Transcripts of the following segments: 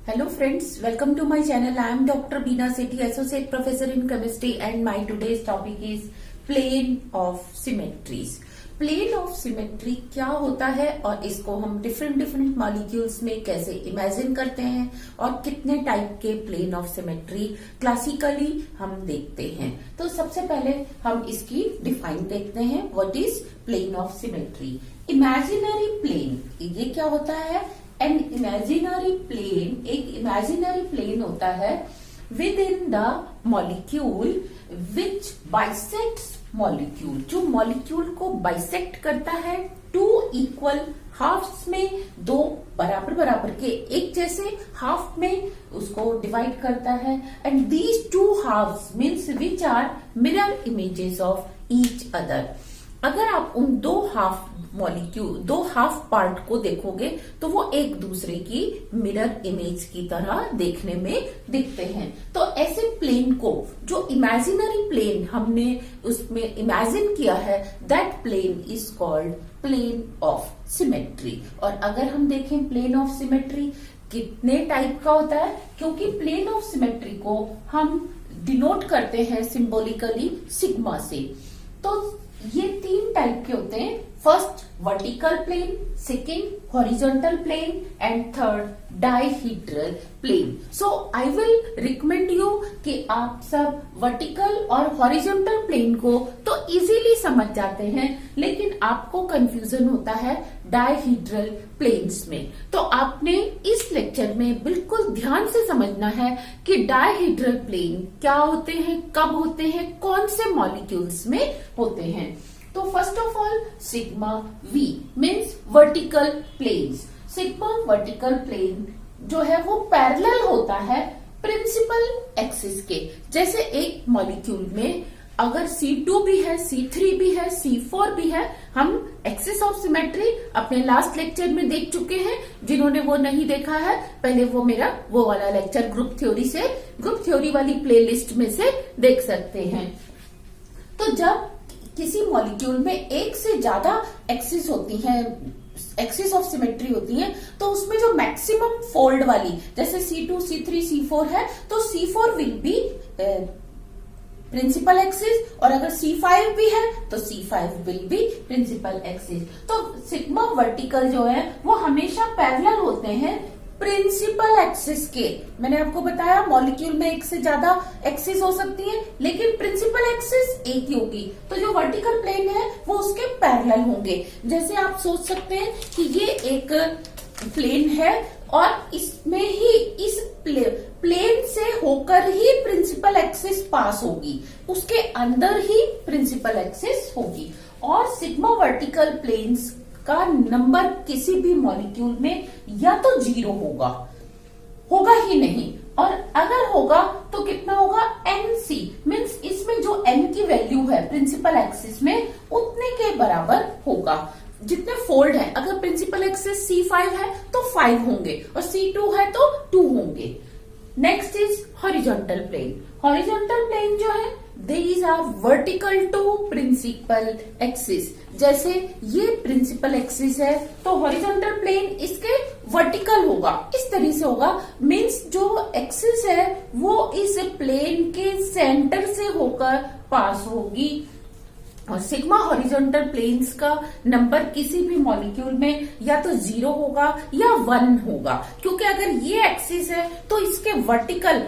Hello friends, welcome to my channel. I am Dr. Beena Sethi, Associate Professor in Chemistry, and my today's topic is plane of symmetries. Plane of symmetry क्या होता है और इसको हम different molecules में कैसे imagine करते हैं और कितने टाइप के प्लेन ऑफ सिमेट्री क्लासिकली हम देखते हैं। तो सबसे पहले हम इसकी डिफाइन देखते हैं। What is plane of symmetry? Imaginary plane, ये क्या होता है? एन इमेजिनरी प्लेन, एक इमेजिनरी प्लेन होता है with in the molecule which bisects molecule, जो मॉलिक्यूल को बाइसेक्ट करता है टू इक्वल हाफ्स में, दो बराबर के एक जैसे हाफ में उसको डिवाइड करता है। And these two halves means which are mirror images of each other. अगर आप उन दो हाफ मॉलिक्यूल, दो हाफ पार्ट को देखोगे तो वो एक दूसरे की मिरर इमेज की तरह देखने में दिखते हैं। तो ऐसे प्लेन को, जो इमेजिनरी प्लेन हमने उसमें इमेजिन किया है, that plane is called plane of symmetry. और अगर हम देखें प्लेन ऑफ सिमेट्री कितने टाइप का होता है, क्योंकि प्लेन ऑफ सिमेट्री को हम डिनोट करते हैं सिंबॉलिकली सिग्मा से। तो ये तीन टाइप के होते हैं। First vertical plane, second horizontal plane and third dihedral plane. So I will recommend you कि आप सब वर्टिकल और हॉरिजॉन्टल प्लेन को तो इजीली समझ जाते हैं, लेकिन आपको कंफ्यूजन होता है डायहीड्रल प्लेन्स में। तो आपने इस लेक्चर में बिल्कुल ध्यान से समझना है कि डायहीड्रल प्लेन क्या होते हैं, कब होते हैं, कौन से मॉलिक्यूल्स में होते हैं। तो first of all sigma v means vertical planes. Sigma vertical plane जो है वो पैरेलल होता है प्रिंसिपल एक्सिस के। जैसे एक मॉलिक्यूल में अगर C2 भी है, C3 भी है, C4 भी है, हम एक्सिस ऑफ सिमेट्री अपने लास्ट लेक्चर में देख चुके हैं। जिन्होंने वो नहीं देखा है, पहले वो मेरा वो वाला लेक्चर ग्रुप थ्योरी वाली प्लेलिस्ट में से देख सकते हैं। तो जब किसी मॉलिक्यूल में एक से ज्यादा एक्सिस होती हैं, एक्सिस ऑफ सिमेट्री होती है, तो उसमें जो मैक्सिमम फोल्ड वाली, जैसे C2, C3, C4 है, तो C4 will be principal axis, और अगर C5 भी है तो C5 will be principal axis. तो सिग्मा वर्टिकल जो है वो हमेशा पैरेलल होते हैं प्रिंसिपल एक्सिस के। मैंने आपको बताया मॉलिक्यूल में एक से ज्यादा एक्सिस हो सकती है, लेकिन प्रिंसिपल एक्सिस एक ही होगी। तो जो वर्टिकल प्लेन है वो उसके पैरेलल होंगे। जैसे आप सोच सकते हैं कि ये एक प्लेन है और इसमें ही इस प्लेन से होकर ही प्रिंसिपल एक्सिस पास होगी, उसके अंदर ही प्रिंसिपल एक्सिस होगी। और सिग्मा वर्टिकल प्लेन्स का नंबर किसी भी मॉलिक्यूल में या तो 0 होगा ही नहीं, और अगर होगा तो कितना होगा? NC मीन्स इसमें जो n की वैल्यू है प्रिंसिपल एक्सिस में उतने के बराबर होगा जितने फोल्ड है। अगर प्रिंसिपल एक्सिस C5 है तो 5 होंगे, और C2 है तो 2 होंगे। Next is horizontal plane. Horizontal plane जो है these are vertical to principal axis। जैसे ये प्रिंसिपल एक्सिस है तो हॉरिजॉन्टल प्लेन इसके वर्टिकल होगा, इस तरह से होगा। मीन्स जो एक्सिस है वो इस प्लेन के सेंटर से होकर पास होगी। और सिग्मा हॉरिजॉन्टल प्लेन्स का नंबर किसी भी मॉलिक्यूल में या तो 0 होगा या 1 होगा, क्योंकि अगर ये एक्सिस है तो इसके वर्टिकल,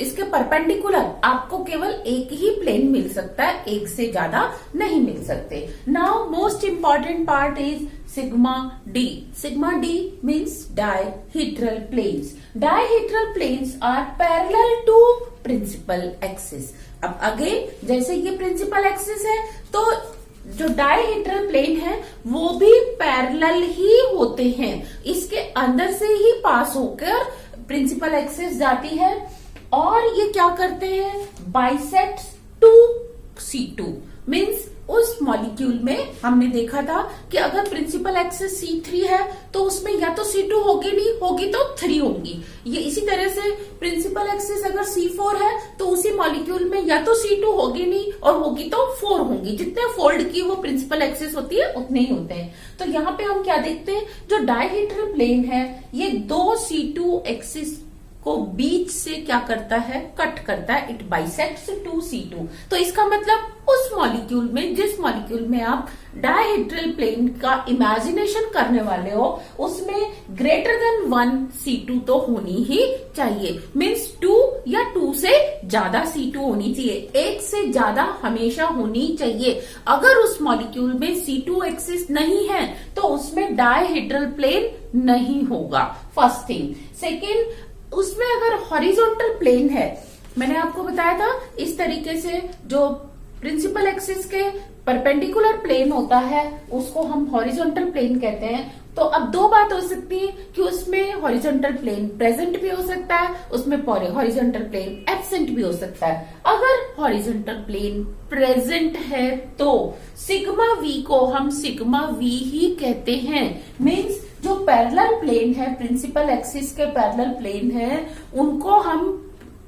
इसके परपेंडिकुलर आपको केवल एक ही प्लेन मिल सकता है, एक से ज्यादा नहीं मिल सकते। Now most important part is sigma d. Sigma d means dihedral planes. Dihedral planes are parallel to principal axis. अब अगेन जैसे ये प्रिंसिपल एक्सिस है तो जो डायहीड्रल प्लेन है वो भी पैरेलल ही होते हैं, इसके अंदर से ही पास होकर प्रिंसिपल एक्सिस जाती है। और ये क्या करते हैं? बाइसेक्ट्स टू C2 मीन्स उस मॉलिक्यूल में हमने देखा था कि अगर प्रिंसिपल एक्सिस C3 है तो उसमें या तो C2 होगी, नहीं होगी तो 3 होंगी। ये इसी तरह से प्रिंसिपल एक्सिस अगर C4 है तो उसी मॉलिक्यूल में या तो C2 होगी नहीं, और होगी तो 4 होंगी। जितने फोल्ड की वो प्रिंसिपल एक्सिस होती है उतने ही होते हैं। तो यहाँ पे हम क्या देखते हैं? जो डायहीड्रल प्लेन है ये 2 C2 एक्सिस को बीच से क्या करता है, कट करता है, इट बाइसेक्ट्स टू C2। तो इसका मतलब उस मॉलिक्यूल में, जिस मॉलिक्यूल में आप डायहेड्रल प्लेन का इमेजिनेशन करने वाले हो, उसमें ग्रेटर देन 1 C2 तो होनी ही चाहिए। मीन्स 2 या 2 से ज्यादा C2 होनी चाहिए, एक से ज्यादा हमेशा होनी चाहिए। अगर उस मॉलिक्यूल में C2 एक्सिस नहीं है तो उसमें डायहेड्रल प्लेन नहीं होगा, फर्स्ट थिंग। सेकेंड, उसमें अगर हॉरिजॉन्टल प्लेन है, मैंने आपको बताया था इस तरीके से जो प्रिंसिपल एक्सिस के परपेंडिकुलर प्लेन होता है उसको हम हॉरिजॉन्टल प्लेन कहते हैं। तो अब दो बात हो सकती है कि उसमें हॉरिजॉन्टल प्लेन प्रेजेंट भी हो सकता है, उसमें हॉरिजॉन्टल प्लेन एब्सेंट भी हो सकता है। अगर हॉरिजॉन्टल प्लेन प्रेजेंट है तो सिग्मा वी को हम सिग्मा वी ही कहते हैं। मीन्स जो पैरेलल प्लेन है, प्रिंसिपल एक्सिस के पैरेलल प्लेन है, उनको हम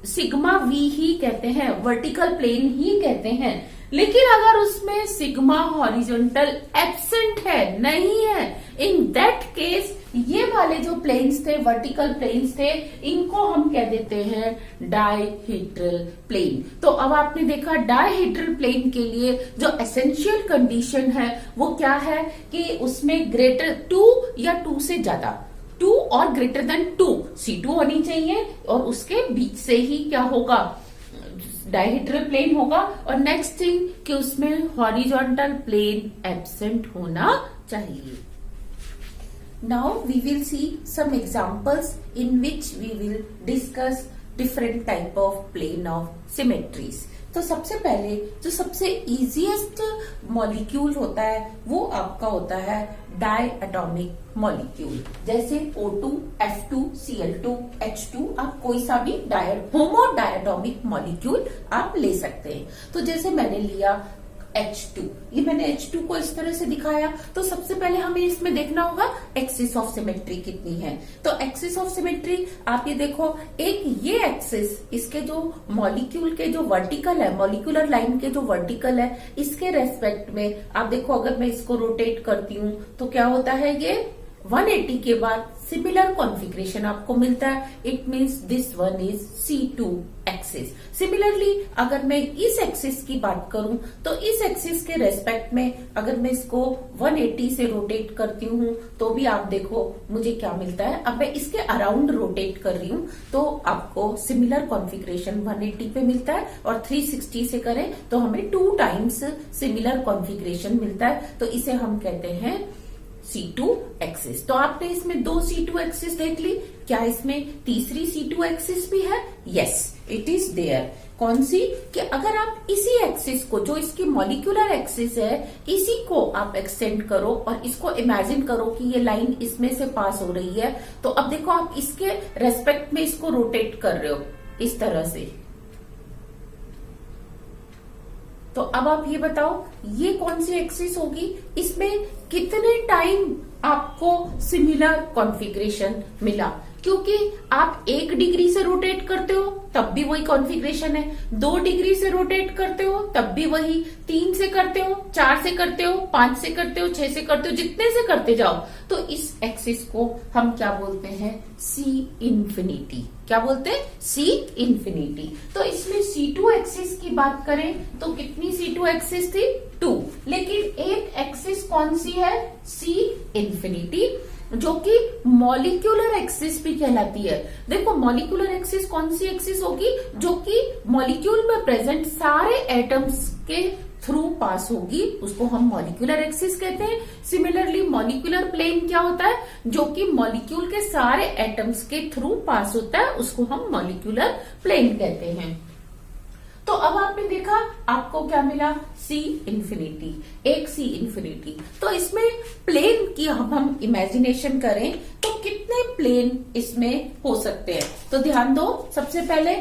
सिग्मा वी ही कहते हैं, वर्टिकल प्लेन ही कहते हैं। लेकिन अगर उसमें सिग्मा हॉरिजॉन्टल एब्सेंट है, नहीं है, इन दैट केस ये वाले जो प्लेन्स थे, वर्टिकल प्लेन्स थे, इनको हम कह देते हैं डायहेड्रल प्लेन। तो अब आपने देखा डायहेड्रल प्लेन के लिए जो एसेंशियल कंडीशन है वो क्या है कि उसमें ग्रेटर 2 या 2 से ज्यादा, 2 और ग्रेटर देन 2 C2 होनी चाहिए, और उसके बीच से ही क्या होगा, डायहेड्रल प्लेन होगा। और नेक्स्ट थिंग कि उसमें हॉरिजॉन्टल प्लेन एब्सेंट होना चाहिए। Now we will see some examples in which we will discuss different type of plane of symmetries. तो सबसे पहले जो सबसे इजीएस्ट मॉलिक्यूल होता है वो आपका होता है डायएटॉमिक मॉलिक्यूल, जैसे O2, F2, Cl2, H2। आप कोई सा भी होमो डायएटॉमिक मॉलिक्यूल आप ले सकते हैं। तो जैसे मैंने लिया H2, ये मैंने H2 को इस तरह से दिखाया। तो सबसे पहले हमें इसमें देखना होगा एक्सिस ऑफ सिमेट्री कितनी है। तो एक्सिस ऑफ सिमेट्री आप ये देखो, एक ये एक्सिस, इसके जो मॉलिक्यूल के जो वर्टिकल है, मॉलिक्यूलर लाइन के जो वर्टिकल है, इसके रेस्पेक्ट में आप देखो, अगर मैं इसको रोटेट करती हूँ तो क्या होता है, ये 180 के बाद सिमिलर कॉन्फ़िगरेशन आपको मिलता है। It means this one is C2 axis. Similarly अगर मैं इस एक्सिस की बात करूं तो इस एक्सिस के रेस्पेक्ट में अगर मैं इसको 180 से रोटेट करती हूं तो भी आप देखो मुझे क्या मिलता है। अब मैं इसके अराउंड रोटेट कर रही हूं तो आपको सिमिलर कॉन्फ़िगरेशन 180 पे मिलता है, और 360 से करें तो हमें 2 टाइम्स सिमिलर कॉन्फ़िगरेशन मिलता है। तो इसे हम कहते हैं C2 एक्सिस। तो आपने इसमें 2 C2 एक्सिस देख ली, क्या इसमें तीसरी C2 एक्सिस भी है? Yes, it is there. कौन सी? कि अगर आप इसी एक्सिस को, जो इसकी मॉलिक्यूलर एक्सिस है, इसी को आप एक्सटेंड करो और इसको इमेजिन करो कि ये लाइन इसमें से पास हो रही है, तो अब देखो आप इसके रेस्पेक्ट में इसको रोटेट कर रहे हो इस तरह से। तो अब आप ये बताओ ये कौन सी एक्सिस होगी, इसमें कितने टाइम आपको सिमिलर कॉन्फ़िगरेशन मिला? क्योंकि आप 1 डिग्री से रोटेट करते हो तब भी वही कॉन्फ़िगरेशन है, 2 डिग्री से रोटेट करते हो तब भी वही, 3 से करते हो, 4 से करते हो, 5 से करते हो, 6 से करते हो, जितने से करते जाओ। तो इस एक्सिस को हम क्या बोलते हैं? C infinity. क्या बोलते हैं? C infinity. तो इसमें C2 एक्सिस की बात करें तो कितनी C2 एक्सिस थी? 2। लेकिन एक एक्सिस कौन सी है? C इंफिनिटी, जो कि मॉलिक्यूलर एक्सिस भी कहलाती है। देखो मॉलिक्यूलर एक्सिस कौन सी एक्सिस होगी? जो कि मॉलिक्यूल में प्रेजेंट सारे एटम्स के थ्रू पास होगी, उसको हम मॉलिक्यूलर एक्सिस कहते हैं। सिमिलरली मॉलिक्यूलर प्लेन क्या होता है? जो कि मॉलिक्यूल के सारे एटम्स के थ्रू पास होता है, उसको हम मॉलिक्यूलर प्लेन कहते हैं। तो अब आपने देखा आपको क्या मिला? C इंफिनिटी, एक C इंफिनिटी। तो इसमें प्लेन की हम इमेजिनेशन करें तो कितने प्लेन इसमें हो सकते हैं? तो ध्यान दो, सबसे पहले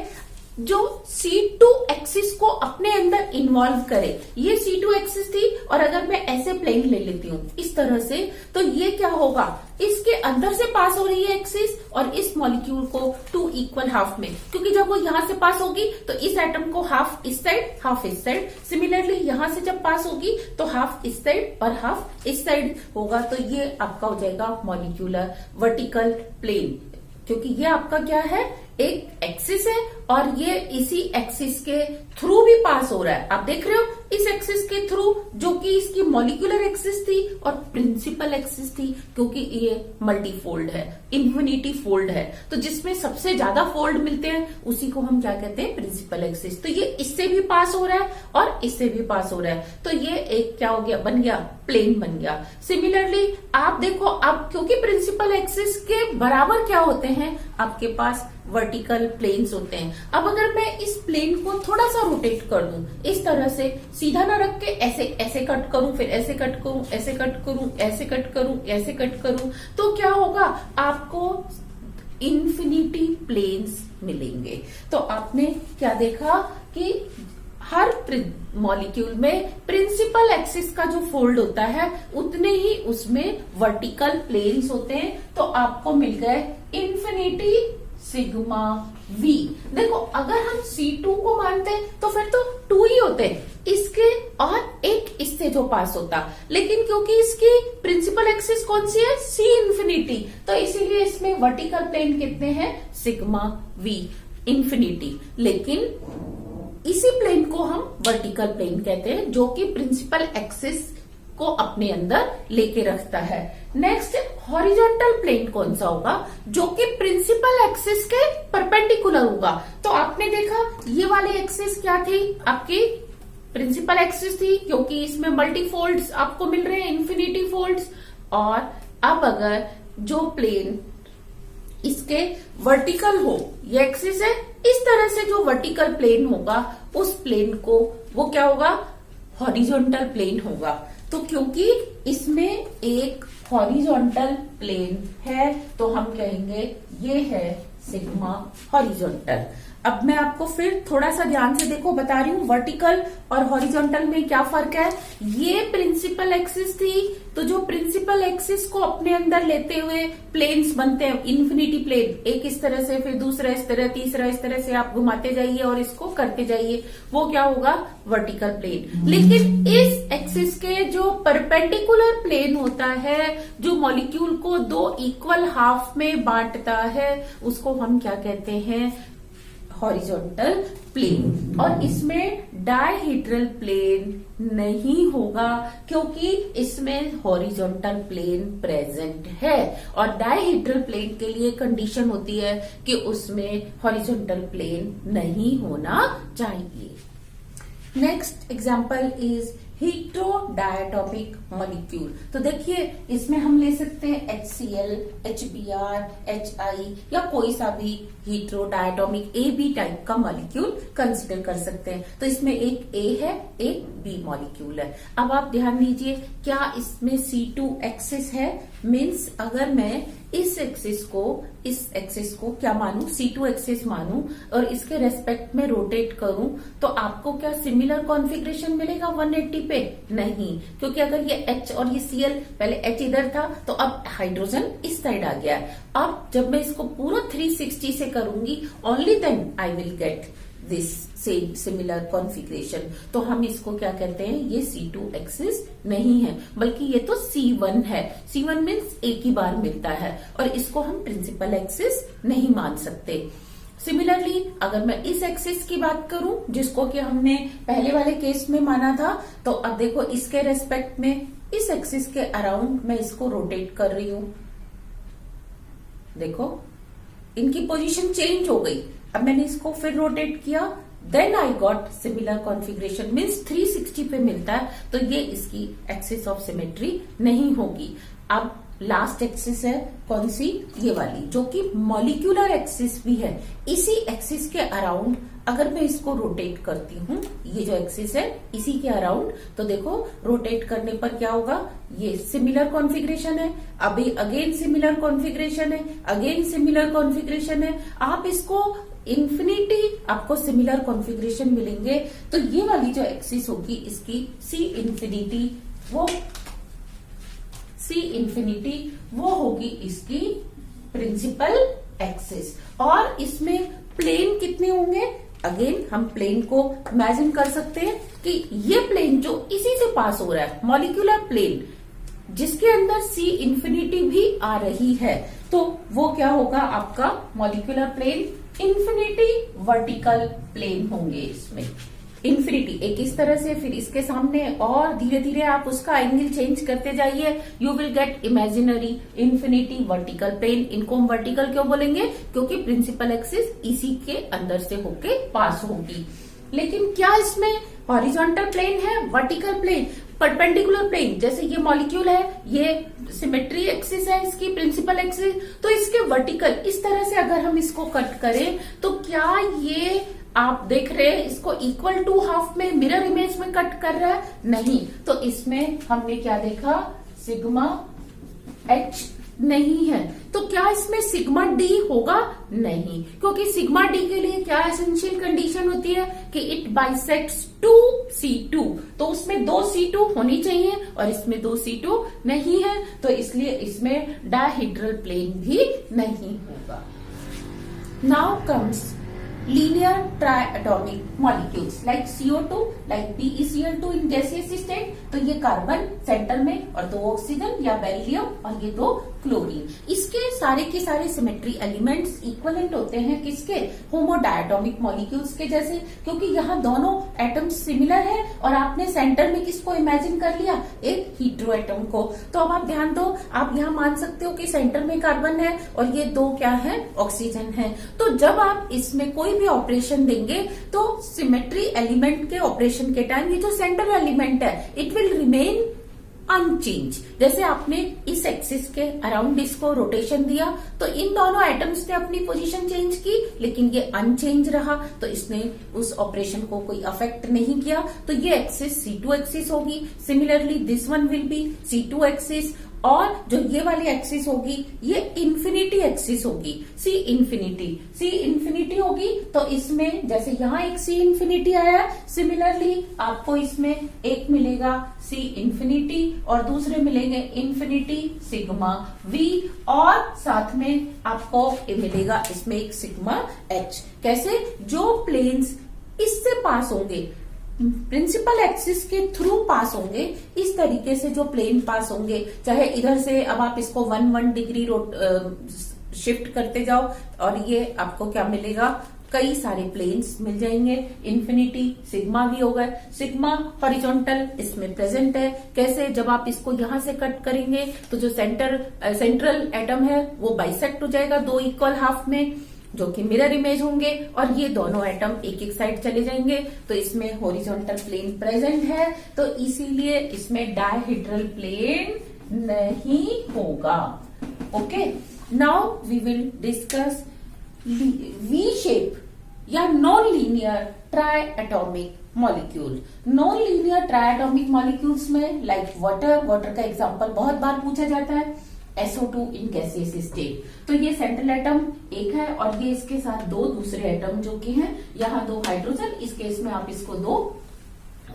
जो C2 एक्सिस को अपने अंदर इन्वॉल्व करे, ये C2 एक्सिस थी, और अगर मैं ऐसे प्लेन ले लेती हूं इस तरह से, तो ये क्या होगा? इसके अंदर से पास हो रही है एक्सिस और इस मॉलिक्यूल को 2 इक्वल हाफ में, क्योंकि जब वो यहां से पास होगी तो इस एटम को हाफ इस साइड, हाफ इस साइड। सिमिलरली यहां से जब पास होगी तो हाफ इस साइड और हाफ इस साइड होगा। तो ये आपका हो जाएगा मॉलिक्यूलर वर्टिकल प्लेन, क्योंकि ये आपका क्या है? एक एक्सिस है और ये इसी एक्सिस के थ्रू भी पास हो रहा है। आप देख रहे हो इस एक्सिस के थ्रू, जो कि इसकी मॉलिक्यूलर एक्सिस थी और प्रिंसिपल एक्सिस थी, क्योंकि ये मल्टी फोल्ड है, इन्फिनिटी फोल्ड है, तो जिसमें सबसे ज्यादा फोल्ड मिलते हैं उसी को हम क्या कहते हैं, प्रिंसिपल एक्सिस। तो ये इससे भी पास हो रहा है और इससे भी पास हो रहा है, तो ये एक क्या हो गया, बन गया प्लेन बन गया। सिमिलरली आप देखो, अब क्योंकि प्रिंसिपल एक्सिस के बराबर क्या होते हैं, आपके पास वर्टिकल प्लेन्स होते हैं। अब अगर मैं इस प्लेन को थोड़ा सा रोटेट कर दूं, इस तरह से सीधा ना रख के ऐसे ऐसे कट करूं, फिर ऐसे कट करूं, ऐसे कट करूं, ऐसे कट करूं, ऐसे कट करूं, तो क्या होगा, आपको इन्फिनिटी प्लेन्स मिलेंगे। तो आपने क्या देखा कि हर मॉलिक्यूल में प्रिंसिपल एक्सिस का जो फोल्ड होता है उतने ही उसमें वर्टिकल प्लेन्स होते हैं। तो आपको मिल गए इन्फिनिटी सिग्मा वी। देखो अगर हम C2 को मानते तो फिर तो 2 ही होते इसके और एक इससे जो पास होता, लेकिन क्योंकि इसकी प्रिंसिपल एक्सिस कौन सी है, C इन्फिनिटी, तो इसीलिए इसमें वर्टिकल प्लेन कितने हैं, सिग्मा वी इन्फिनिटी। लेकिन इसी प्लेन को हम वर्टिकल प्लेन कहते हैं, जो कि प्रिंसिपल एक्सिस को अपने अंदर लेके रखता है। नेक्स्ट हॉरिजॉन्टल प्लेन कौन सा होगा, जो कि प्रिंसिपल एक्सिस के परपेंडिकुलर होगा। तो आपने देखा ये वाली एक्सिस क्या थी, आपकी प्रिंसिपल एक्सिस थी, क्योंकि इसमें मल्टी फोल्ड्स आपको मिल रहे हैं, इन्फिनिटी फोल्ड्स। और अब अगर जो प्लेन इसके वर्टिकल हो, ये एक्सिस है, इस तरह से जो वर्टिकल प्लेन होगा उस प्लेन को वो क्या होगा, हॉरिजॉन्टल प्लेन होगा। तो क्योंकि इसमें एक हॉरिजॉन्टल प्लेन है तो हम कहेंगे ये है सिग्मा हॉरिजॉन्टल। अब मैं आपको फिर थोड़ा सा ध्यान से देखो बता रही हूँ, वर्टिकल और हॉरिजॉन्टल में क्या फर्क है। ये प्रिंसिपल एक्सिस थी, तो जो प्रिंसिपल एक्सिस को अपने अंदर लेते हुए प्लेन्स बनते हैं, इन्फिनिटी प्लेन, एक इस तरह से, फिर दूसरा इस तरह, तीसरा इस तरह से आप घुमाते जाइए और इसको करते जाइए, वो क्या होगा, वर्टिकल प्लेन। लेकिन इस एक्सिस के जो परपेंडिकुलर प्लेन होता है, जो मॉलिक्यूल को 2 इक्वल हाफ में बांटता है, उसको हम क्या कहते हैं, हॉरिजॉन्टल प्लेन। और इसमें डायहीड्रल प्लेन नहीं होगा, क्योंकि इसमें हॉरिजॉन्टल प्लेन प्रेजेंट है। और डायहीड्रल प्लेन के लिए कंडीशन होती है कि उसमें हॉरिजॉन्टल प्लेन नहीं होना चाहिए। Next example is heterodiatomic molecule. तो देखिए इसमें हम ले सकते हैं HCl, HBr, HI या कोई सा भी हीटेरोडायटोमिक AB टाइप का मॉलिक्यूल कंसिडर कर सकते हैं। तो इसमें एक A है, एक B मॉलिक्यूल है। अब आप ध्यान दीजिए, क्या इसमें C2 एक्सिस है, मीन्स अगर मैं इस एक्सिस को क्या मानूं, C2 एक्सिस मानूं और इसके रेस्पेक्ट में रोटेट करूं, तो आपको क्या सिमिलर कॉन्फ़िगरेशन मिलेगा 180 पे? नहीं, क्योंकि अगर ये H और ये Cl, पहले H इधर था तो अब हाइड्रोजन इस साइड आ गया है। अब जब मैं इसको पूरा 360 से करूंगी, only then I will get this same similar configuration. तो हम इसको क्या कहते हैं, ये C2 एक्सिस नहीं है, बल्कि ये तो C1 है। C1 मीन्स एक ही बार मिलता है और इसको हम प्रिंसिपल एक्सिस नहीं मान सकते। सिमिलरली अगर मैं इस एक्सिस की बात करूं, जिसको कि हमने पहले वाले केस में माना था, तो अब देखो इसके रेस्पेक्ट में इस एक्सिस के अराउंड मैं इसको रोटेट कर रही हूं। देखो इनकी पोजीशन चेंज हो गई। अब मैंने इसको फिर रोटेट किया, then I got similar configuration, means 360 पे मिलता है, तो ये इसकी एक्सिस ऑफ सिमेट्री नहीं होगी। अब लास्ट एक्सिस है कौन सी, ये वाली, जो कि मॉलिक्यूलर एक्सिस भी है। इसी एक्सिस के अराउंड अगर मैं इसको रोटेट करती हूँ, ये जो एक्सिस है इसी के अराउंड, तो देखो रोटेट करने पर क्या होगा, ये सिमिलर कॉन्फ़िगरेशन है, अभी अगेन सिमिलर कॉन्फ़िगरेशन है, अगेन सिमिलर कॉन्फ़िगरेशन है। आप इसको इन्फिनिटी, आपको सिमिलर कॉन्फ़िगरेशन मिलेंगे। तो ये वाली जो एक्सिस होगी इसकी C इन्फिनिटी वो होगी इसकी प्रिंसिपल एक्सिस। और इसमें प्लेन कितने होंगे, अगेन हम प्लेन को इमेजिन कर सकते हैं कि ये प्लेन जो इसी से पास हो रहा है, मॉलिक्यूलर प्लेन, जिसके अंदर C इन्फिनिटी भी आ रही है, तो वो क्या होगा, आपका molecular plane infinity vertical plane होंगे इसमें। इन्फिनिटी एक इस तरह से, फिर इसके सामने, और धीरे धीरे आप उसका एंगल चेंज करते जाइए, you will get imaginary infinity vertical plane. इनको हम वर्टिकल क्यों बोलेंगे? क्योंकि प्रिंसिपल एक्सिस इसी के अंदर से होके पास होगी। लेकिन क्या इसमें हॉरिजॉन्टल प्लेन है, वर्टिकल प्लेन, परपेंडिकुलर प्लेन? जैसे ये मॉलिक्यूल है, ये सिमेट्री एक्सिस है इसकी, प्रिंसिपल एक्सिस, तो इसके वर्टिकल इस तरह से अगर हम इसको कट करें तो क्या ये आप देख रहे हैं इसको इक्वल टू हाफ में मिरर इमेज में कट कर रहा है? नहीं। तो इसमें हमने क्या देखा? सिग्मा एच नहीं है। तो क्या इसमें सिग्मा डी होगा? नहीं, क्योंकि सिग्मा डी के लिए क्या एसेंशियल कंडीशन होती है कि इट बाइसेक्ट्स 2C2, तो उसमें 2C2 होनी चाहिए और इसमें 2C2 नहीं है, तो इसलिए इसमें डायहेड्रल प्लेन भी नहीं होगा। Now comes linear triatomic molecules like CO2, like BeCl2 in gaseous state। तो ये कार्बन सेंटर में और 2 ऑक्सीजन या बेरिलियम और ये 2 क्लोरीन। इसके सारे के सारे सिमेट्री एलिमेंट्स इक्वलेंट होते हैं किसके? होमोडायटोमिक मॉलिक्यूल्स के जैसे, क्योंकि यहाँ दोनों एटम्स सिमिलर है और आपने सेंटर में किसको इमेजिन कर लिया? एक हीट्रो एटम को। तो अब आप ध्यान दो, आप यहाँ मान सकते हो कि सेंटर में कार्बन है और ये 2 क्या है? ऑक्सीजन है। तो जब आप इसमें कोई भी ऑपरेशन देंगे तो सिमेट्री एलिमेंट के ऑपरेशन के टाइम ये जो सेंटर एलिमेंट है इट विल रिमेन अनचेंज। जैसे आपने इस एक्सिस के अराउंड इसको रोटेशन दिया तो इन दोनों एटम्स ने अपनी पोजीशन चेंज की, लेकिन ये अनचेंज रहा, तो इसने उस ऑपरेशन को कोई अफेक्ट नहीं किया। तो ये एक्सिस C2 एक्सिस होगी। Similarly this one will B C2 axis, और जो ये वाली एक्सिस होगी ये इन्फिनिटी एक्सिस होगी, सी इन्फिनिटी होगी। तो इसमें जैसे यहाँ एक सी इन्फिनिटी आया, सिमिलरली आपको इसमें एक मिलेगा सी इन्फिनिटी और दूसरे मिलेंगे इन्फिनिटी सिग्मा वी, और साथ में आपको मिलेगा इसमें एक सिग्मा एच। कैसे? जो प्लेन्स इससे पास होंगे, प्रिंसिपल एक्सिस के थ्रू पास होंगे, इस तरीके से जो प्लेन पास होंगे, चाहे इधर से अब आप इसको 1 डिग्री शिफ्ट करते जाओ और ये आपको क्या मिलेगा? कई सारे प्लेन्स मिल जाएंगे। इन्फिनिटी सिग्मा भी होगा, सिग्मा हॉरिजॉन्टल इसमें प्रेजेंट है। कैसे? जब आप इसको यहां से कट करेंगे तो जो सेंट्रल एटम है वो बाइसेक्ट हो जाएगा 2 इक्वल हाफ में, जो कि मिरर इमेज होंगे, और ये दोनों एटम एक एक साइड चले जाएंगे। तो इसमें हॉरिजॉन्टल प्लेन प्रेजेंट है, तो इसीलिए इसमें डायहेड्रल प्लेन नहीं होगा। Okay, now we will discuss V shape या non linear triatomic molecule. Non linear triatomic molecules में लाइक वाटर का एग्जांपल बहुत बार पूछा जाता है। SO2 इन गैसियस स्टेट, तो ये सेंट्रल एटम एक है और ये इसके साथ 2 दूसरे एटम जो कि हैं, यहाँ 2 हाइड्रोजन, इस केस में आप इसको 2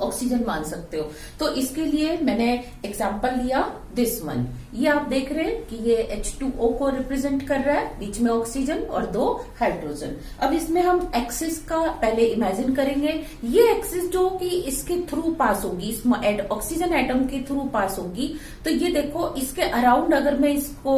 ऑक्सीजन मान सकते हो। तो इसके लिए मैंने एग्जांपल लिया दिस वन। ये आप देख रहे हैं कि ये H2O को रिप्रेजेंट कर रहा है, बीच में ऑक्सीजन और 2 हाइड्रोजन। अब इसमें हम एक्सिस का पहले इमेजिन करेंगे। ये एक्सिस जो कि इसके थ्रू पास होगी, इस ऑक्सीजन एटम के थ्रू पास होगी, तो ये देखो इसके अराउंड अगर मैं इसको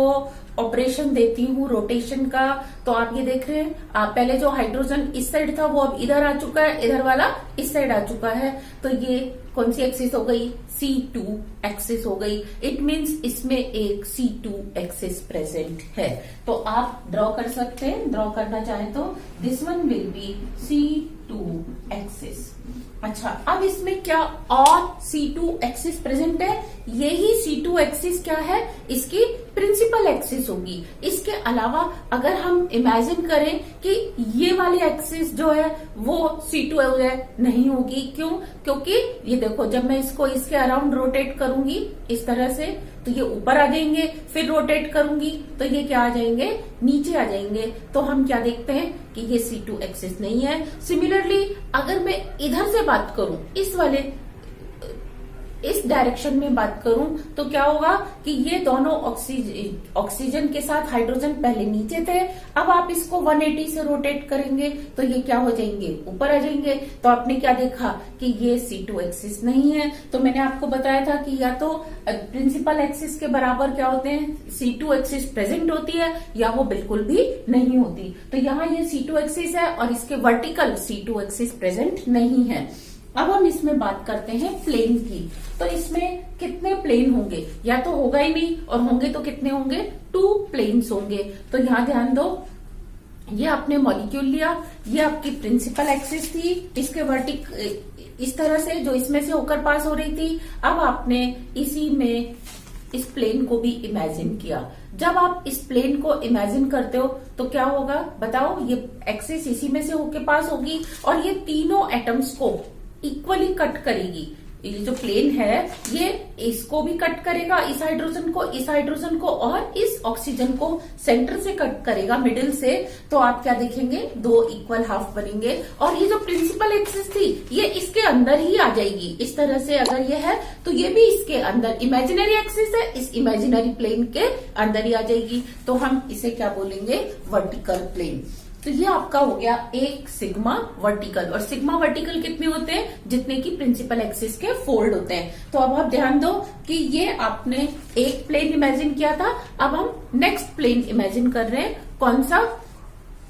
ऑपरेशन देती हूँ रोटेशन का, तो आप ये देख रहे हैं, आप पहले जो हाइड्रोजन इस साइड था वो अब इधर आ चुका है, इधर वाला इस साइड आ चुका है। तो ये कौन सी एक्सिस हो गई? C2 एक्सिस हो गई। इट मीन्स इसमें एक C2 एक्सिस प्रेजेंट है। तो आप ड्रॉ कर सकते हैं, ड्रॉ करना चाहें तो this one will B C2 axis. अच्छा, अब इसमें क्या और C2 एक्सिस प्रेजेंट है? यही C2 एक्सिस क्या है? इसकी प्रिंसिपल एक्सिस होगी। इसके अलावा अगर हम इमेजिन करें कि ये वाली एक्सिस जो है वो C2 है, नहीं होगी। क्यों? क्योंकि ये देखो, जब मैं इसको इसके अराउंड रोटेट करूंगी इस तरह से, तो ये ऊपर आ जाएंगे, फिर रोटेट करूंगी तो ये क्या आ जाएंगे? नीचे आ जाएंगे। तो हम क्या देखते हैं कि ये C2 एक्सिस नहीं है। सिमिलरली अगर मैं इधर से बात करूं, इस वाले इस डायरेक्शन में बात करूं तो क्या होगा कि ये दोनों ऑक्सीजन के साथ हाइड्रोजन पहले नीचे थे, अब आप इसको 180 से रोटेट करेंगे तो ये क्या हो जाएंगे, ऊपर आ जाएंगे। तो आपने क्या देखा कि ये C2 एक्सिस नहीं है। तो मैंने आपको बताया था कि या तो प्रिंसिपल एक्सिस के बराबर क्या होते हैं, C2 एक्सिस प्रेजेंट होती है, या वो बिल्कुल भी नहीं होती। तो यहाँ ये C2 एक्सिस है और इसके वर्टिकल C2 एक्सिस प्रेजेंट नहीं है। अब हम इसमें बात करते हैं प्लेन की। तो इसमें कितने प्लेन होंगे, या तो होगा ही नहीं, और होंगे तो कितने होंगे, 2 प्लेन्स होंगे। तो यहाँ ध्यान दो, ये आपने मॉलिक्यूल लिया, ये आपकी प्रिंसिपल एक्सिस थी, इसके इस तरह से जो इसमें से होकर पास हो रही थी। अब आपने इसी में इस प्लेन को भी इमेजिन किया। जब आप इस प्लेन को इमेजिन करते हो तो क्या होगा बताओ, ये एक्सिस इसी में से होकर पास होगी और ये तीनों एटम्स को इक्वली कट करेगी। ये जो प्लेन है ये इसको भी कट करेगा, इस हाइड्रोजन को और इस ऑक्सीजन को सेंटर से कट करेगा, मिडिल से। तो आप क्या देखेंगे, 2 इक्वल हाफ बनेंगे। और ये जो प्रिंसिपल एक्सिस थी ये इसके अंदर ही आ जाएगी। इस तरह से अगर ये है तो ये भी इसके अंदर, इमेजिनरी एक्सिस है, इस इमेजिनरी प्लेन के अंदर ही आ जाएगी। तो हम इसे क्या बोलेंगे, वर्टिकल प्लेन। तो ये आपका हो गया एक सिग्मा वर्टिकल। और सिग्मा वर्टिकल कितने होते हैं, जितने की प्रिंसिपल एक्सिस के फोल्ड होते हैं। तो अब आप ध्यान दो कि ये आपने एक प्लेन इमेजिन किया था, अब हम नेक्स्ट प्लेन इमेजिन कर रहे हैं। कौन सा,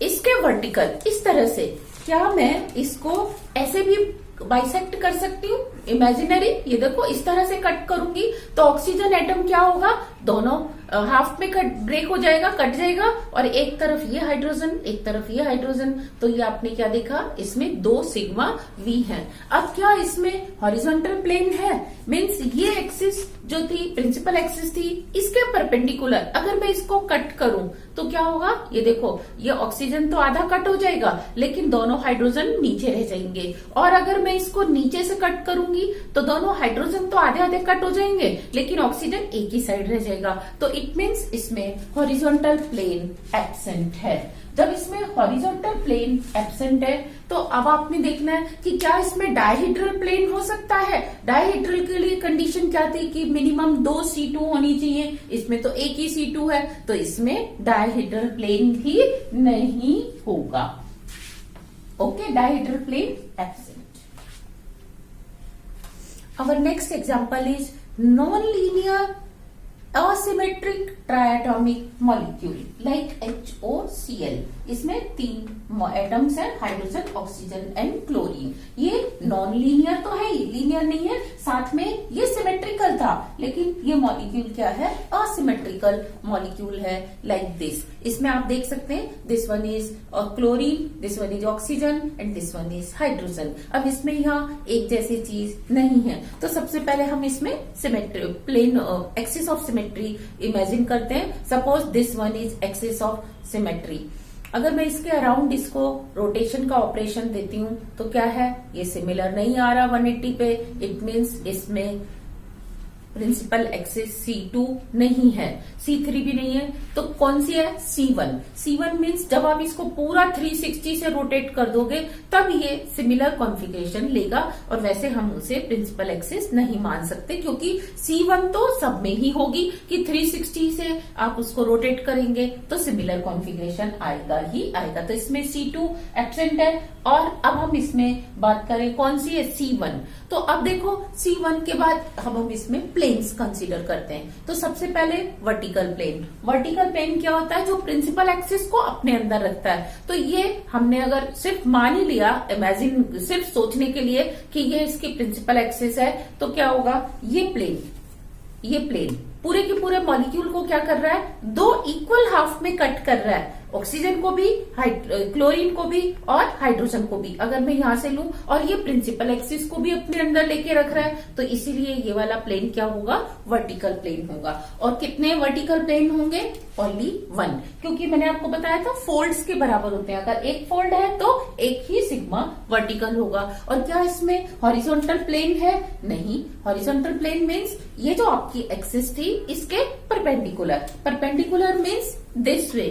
इसके वर्टिकल। इस तरह से क्या मैं इसको ऐसे भी बाइसेक्ट कर सकती हूँ, इमेजिनरी। ये देखो इस तरह से कट करूंगी तो ऑक्सीजन एटम क्या होगा, दोनों हाफ में ब्रेक हो जाएगा, कट जाएगा, और एक तरफ ये हाइड्रोजन, एक तरफ ये हाइड्रोजन। तो ये आपने क्या देखा, इसमें 2 सिग्मा वी है। अब क्या इसमें हॉरिजॉन्टल प्लेन है, मीन्स ये एक्सिस जो थी, प्रिंसिपल एक्सिस थी, इसके परपेंडिकुलर अगर मैं इसको कट करूं तो क्या होगा, ये देखो ये ऑक्सीजन तो आधा कट हो जाएगा लेकिन दोनों हाइड्रोजन नीचे रह जाएंगे। और अगर मैं इसको नीचे से कट करूंगी तो दोनों हाइड्रोजन तो आधे आधे कट हो जाएंगे लेकिन ऑक्सीजन एक ही साइड रह जाएगा। तो इट मीन्स इसमें हॉरिजॉन्टल प्लेन एब्सेंट है। जब इसमें हॉरिजॉन्टल प्लेन एब्सेंट है तो अब आपने देखना है कि क्या इसमें डायहेड्रल प्लेन हो सकता है। डायहेड्रल के लिए कंडीशन क्या थी कि मिनिमम 2 C2 होनी चाहिए, इसमें तो एक ही C2 है, तो इसमें डायहेड्रल प्लेन भी नहीं होगा। Okay, dihedral plane absent. Our next example is non-linear asymmetric triatomic molecule like HOCl। इसमें 3 एटम्स हैं, हाइड्रोजन, ऑक्सीजन एंड क्लोरीन। ये नॉन लीनियर तो है ही, लीनियर नहीं है, साथ में ये सिमेट्रिकल था, लेकिन ये मॉलिक्यूल क्या है, असिमेट्रिकल मॉलिक्यूल है, लाइक दिस। इसमें आप देख सकते हैं, this one is chlorine, this one is oxygen and this one is hydrogen. अब इसमें यहाँ एक जैसी चीज नहीं है, तो सबसे पहले हम इसमें symmetry, plane axis of symmetry imagine करते हैं। Suppose this one is axis of symmetry. अगर मैं इसके अराउंड इसको रोटेशन का ऑपरेशन देती हूँ तो क्या है, ये सिमिलर नहीं आ रहा 180 पे। इट मीन्स इसमें प्रिंसिपल एक्सिस C2 नहीं है, C3 भी नहीं है, तो कौन सी है, C1। C1 मीन्स जब आप इसको पूरा 360 से रोटेट कर दोगे तब ये सिमिलर कॉन्फ़िगरेशन लेगा, और वैसे हम उसे प्रिंसिपल एक्सिस नहीं मान सकते क्योंकि C1 तो सब में ही होगी कि 360 से आप उसको रोटेट करेंगे तो सिमिलर कॉन्फ़िगरेशन आएगा ही आएगा। तो इसमें C2 एब्सेंट है। और अब हम इसमें बात करें कौन सी है, C1। तो अब देखो C1 के बाद हम इसमें प्लेन्स कंसीडर करते हैं। तो सबसे पहले वर्टिकल प्लेन। वर्टिकल प्लेन क्या होता है, जो प्रिंसिपल एक्सिस को अपने अंदर रखता है। तो ये हमने अगर सिर्फ मान ही लिया, इमेजिन, सिर्फ सोचने के लिए कि ये इसकी प्रिंसिपल एक्सिस है, तो क्या होगा, ये प्लेन पूरे के पूरे मॉलिक्यूल को क्या कर रहा है, 2 इक्वल हाफ में कट कर रहा है, ऑक्सीजन को भी, क्लोरीन को भी और हाइड्रोजन को भी। अगर मैं यहां से लूं और ये प्रिंसिपल एक्सिस को भी अपने अंदर लेके रख रहा है, तो इसीलिए ये वाला प्लेन क्या होगा, वर्टिकल प्लेन होगा। और कितने वर्टिकल प्लेन होंगे, ओनली 1, क्योंकि मैंने आपको बताया था फोल्ड्स के बराबर होते हैं। अगर एक फोल्ड है तो एक ही सिग्मा वर्टिकल होगा। और क्या इसमें हॉरिजॉन्टल प्लेन है, नहीं। हॉरिजॉन्टल प्लेन मीन्स ये जो आपकी एक्सिस थी इसके perpendicular. Perpendicular means this way.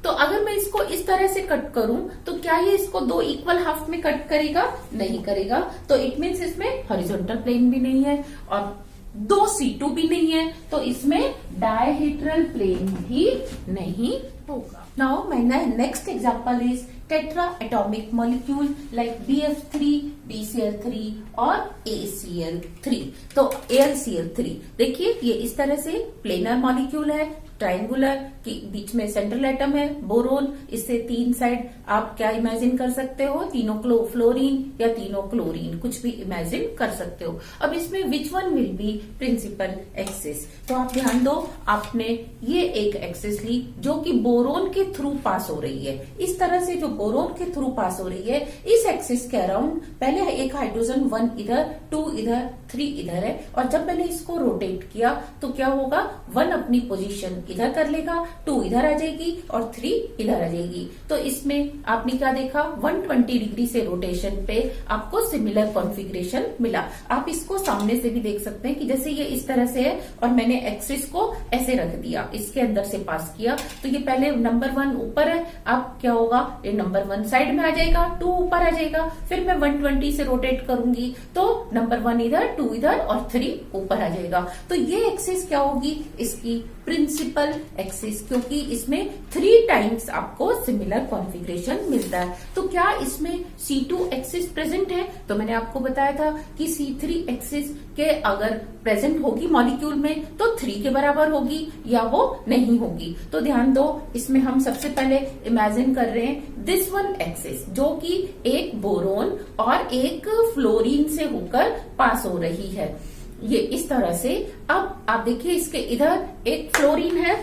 तो अगर मैं इसको इस तरह से कट करूं तो क्या ये इसको दो इक्वल हाफ में कट करेगा? नहीं करेगा। तो इट मीन्स इसमें हॉरिजॉन्टल प्लेन भी नहीं है और दो C2 भी नहीं है, तो इसमें डायहेड्रल प्लेन भी नहीं होगा। Now my next example is tetra atomic molecule like BF3, BCl3 और ACl3। तो AlCl3 देखिए ये इस तरह से प्लेनर मॉलिक्यूल है, ट्राइंगुलर की बीच में सेंट्रल एटम है बोरोन, इससे तीन साइड आप क्या इमेजिन कर सकते हो? तीनों फ्लोरीन या तीनों क्लोरीन, कुछ भी इमेजिन कर सकते हो। अब इसमें which one will be principal axis? तो आप ध्यान दो, आपने ये एक एक्सिस ली जो कि बोरोन के थ्रू पास हो रही है। इस तरह से जो बोरोन के थ्रू पास हो रही है, इस एक्सिस के अराउंड पहले एक हाइड्रोजन 1 इधर, 2 इधर, 3 इधर है, और जब मैंने इसको रोटेट किया तो क्या होगा? 1 अपनी पोजीशन इधर कर लेगा, 2 इधर आ जाएगी और 3 इधर आ जाएगी। तो इसमें आपने क्या देखा? 120 डिग्री से रोटेशन पे आपको सिमिलर कॉन्फ़िगरेशन मिला। आप इसको सामने से भी देख सकते हैं कि जैसे ये इस तरह से है और मैंने एक्सिस को ऐसे रख दिया, इसके अंदर से पास किया, तो ये पहले नंबर 1 ऊपर है, अब क्या होगा? ये नंबर 1 साइड में आ जाएगा, 2 ऊपर आ जाएगा, फिर मैं 120 से रोटेट करूंगी तो नंबर 1 इधर, 2 इधर और 3 ऊपर आ जाएगा। तो ये एक्सिस क्या होगी? इसकी प्रिंसिपल एक्सिस, क्योंकि इसमें 3 टाइम्स आपको सिमिलर कॉन्फ़िगरेशन मिलता है। तो क्या इसमें C2 एक्सिस प्रेजेंट है? तो मैंने आपको बताया था कि C3 एक्सिस के अगर प्रेजेंट होगी मॉलिक्यूल में तो 3 के बराबर होगी या वो नहीं होगी। तो ध्यान दो, इसमें हम सबसे पहले इमेजिन कर रहे हैं दिस वन एक्सिस जो कि एक बोरोन और एक फ्लोरीन से होकर पास हो रही है, ये इस तरह से। अब आप देखिए इसके इधर एक फ्लोरीन है,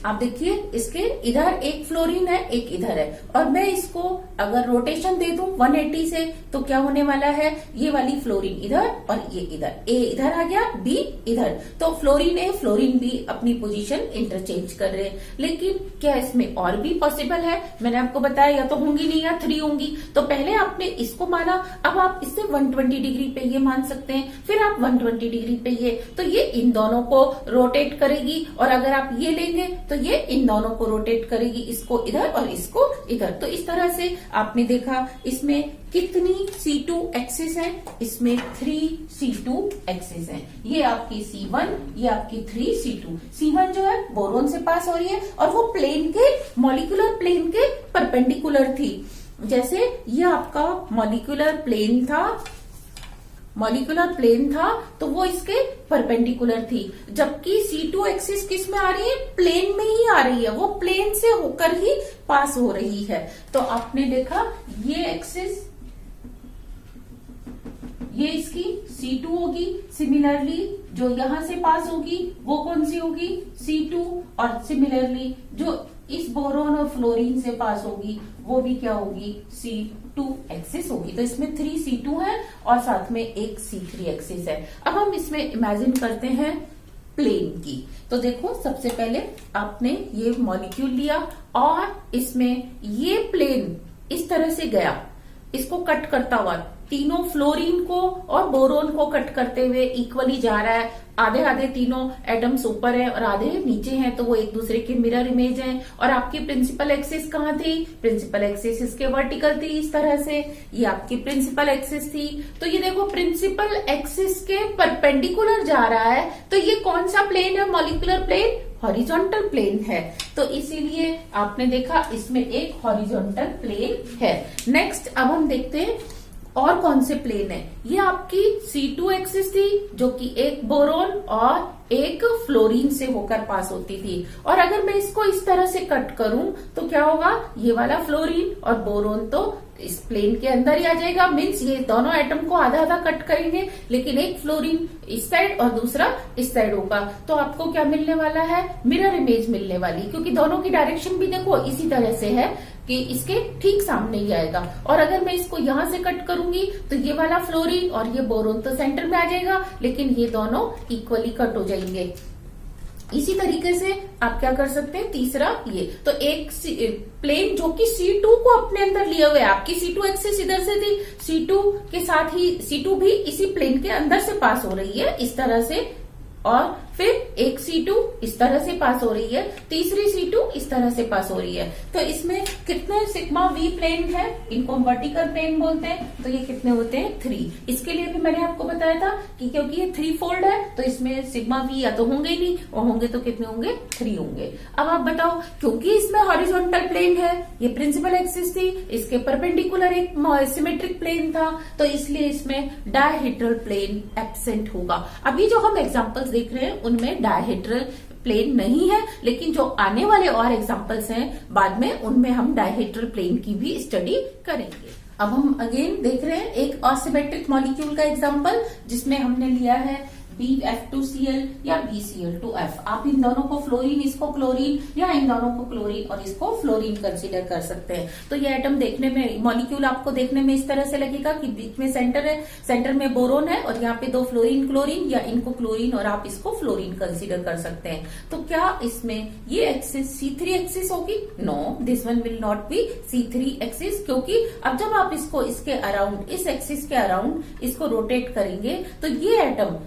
आप देखिए इसके इधर एक फ्लोरीन है, एक इधर है, और मैं इसको अगर रोटेशन दे दूं 180 से तो क्या होने वाला है? ये वाली फ्लोरीन इधर और ये इधर, A इधर आ गया, B इधर, तो फ्लोरीन A फ्लोरीन B अपनी पोजीशन इंटरचेंज कर रहे हैं। लेकिन क्या इसमें और भी पॉसिबल है? मैंने आपको बताया या तो होंगी नहीं या 3 होंगी। तो पहले आपने इसको माना, अब आप इससे 120 डिग्री पे ये मान सकते हैं, फिर आप 120 डिग्री पे ये, तो ये इन दोनों को रोटेट करेगी, और अगर आप ये लेंगे तो ये इन दोनों को रोटेट करेगी, इसको इधर और इसको इधर। तो इस तरह से आपने देखा इसमें कितनी C2 एक्सिस है? इसमें 3 C2 एक्सिस है। ये आपकी C1, ये आपकी 3 C2। C1 जो है बोरोन से पास हो रही है और वो प्लेन के, मॉलिक्यूलर प्लेन के परपेंडिकुलर थी। जैसे ये आपका मॉलिक्यूलर प्लेन था तो वो इसके परपेंडिकुलर थी, जबकि C2 एक्सिस किस में आ रही है? प्लेन में ही आ रही है, वो प्लेन से होकर ही पास हो रही है। तो आपने देखा ये एक्सिस, ये इसकी C2 होगी। सिमिलरली जो यहां से पास होगी वो कौन सी होगी? C2। और सिमिलरली जो इस बोरोन और फ्लोरीन से पास होगी वो भी क्या होगी? C2 एक्सिस होगी। तो इसमें 3 C2 है और साथ में एक C3 एक्सिस है। अब हम इसमें इमेजिन करते हैं प्लेन की। तो देखो सबसे पहले आपने ये मॉलिक्यूल लिया और इसमें ये प्लेन इस तरह से गया, इसको कट करता हुआ तीनों फ्लोरीन को और बोरोन को कट करते हुए इक्वली जा रहा है। आधे आधे तीनों एटम्स ऊपर है और आधे नीचे हैं, तो वो एक दूसरे के मिरर इमेज हैं। और आपकी प्रिंसिपल एक्सिस कहाँ थी? प्रिंसिपल एक्सिस इसके वर्टिकल थी, इस तरह से ये आपकी प्रिंसिपल एक्सिस थी। तो ये देखो प्रिंसिपल एक्सिस के परपेंडिकुलर जा रहा है, तो ये कौन सा प्लेन है? मॉलिक्यूलर प्लेन, हॉरिजॉन्टल प्लेन है। तो इसीलिए आपने देखा इसमें एक हॉरिजॉन्टल प्लेन है। नेक्स्ट अब हम देखते हैं और कौन से प्लेन है। ये आपकी C2 एक्सिस थी जो कि एक बोरोन और एक फ्लोरीन से होकर पास होती थी। और अगर मैं इसको इस तरह से कट करूं तो क्या होगा? ये वाला फ्लोरीन और बोरोन तो इस प्लेन के अंदर ही आ जाएगा। मीन्स ये दोनों एटम को आधा आधा कट करेंगे, लेकिन एक फ्लोरीन इस साइड और दूसरा इस साइड होगा। तो आपको क्या मिलने वाला है? मिरर इमेज मिलने वाली, क्योंकि दोनों की डायरेक्शन भी देखो इसी तरह से है कि इसके ठीक सामने ही आएगा। और अगर मैं इसको यहां से कट करूंगी तो ये वाला फ्लोरीन और ये बोरोन तो सेंटर में आ जाएगा, लेकिन ये दोनों इक्वली कट हो जाएंगे। इसी तरीके से आप क्या कर सकते हैं? तीसरा ये तो एक प्लेन जो कि C2 को अपने अंदर लिए हुए, आपकी C2 एक्सिस इधर से थी, C2 के साथ ही C2 भी इसी प्लेन के अंदर से पास हो रही है इस तरह से। और फिर एक C2 इस तरह से पास हो रही है, तीसरी C2 इस तरह से पास हो रही है। तो इसमें कितने सिग्मा V प्लेन है, इनको हम वर्टिकल प्लेन बोलते हैं। तो ये कितने होते हैं 3। इसके लिए भी मैंने आपको बताया था कि क्योंकि ये 3 फोल्ड है तो इसमें सिग्मा V या तो होंगे ही नहीं, और होंगे तो कितने होंगे 3 होंगे। अब आप बताओ, क्योंकि इसमें हॉरिजॉन्टल प्लेन है, ये प्रिंसिपल एक्सिस थी, इसके परपेंडिकुलर एक सिमेट्रिक प्लेन था, तो इसलिए इसमें डायहेड्रल प्लेन एब्सेंट होगा। अभी जो हम एग्जांपल्स देख रहे हैं उनमें डायहेड्रल प्लेन नहीं है, लेकिन जो आने वाले और एग्जांपल्स हैं बाद में उनमें हम डायहेड्रल प्लेन की भी स्टडी करेंगे। अब हम अगेन देख रहे हैं एक असिमेट्रिक मॉलिक्यूल का एग्जांपल, जिसमें हमने लिया है BF2Cl या BCl2F। आप इन दोनों को फ्लोरीन, इसको क्लोरीन, या इन दोनों को क्लोरीन और इसको फ्लोरीन कंसीडर कर सकते हैं। तो ये एटम देखने में, मॉलिक्यूल आपको देखने में इस तरह से लगेगा कि बीच में सेंटर है, सेंटर में बोरोन है और यहाँ पे 2 फ्लोरीन क्लोरीन, या इनको क्लोरीन और आप इसको फ्लोरीन कंसीडर कर सकते हैं। तो क्या इसमें ये एक्सिस C3 एक्सिस होगी? No, this one will not be C3 axis, क्योंकि अब जब आप इसको इसके अराउंड, इस एक्सिस के अराउंड इसको रोटेट करेंगे तो ये एटम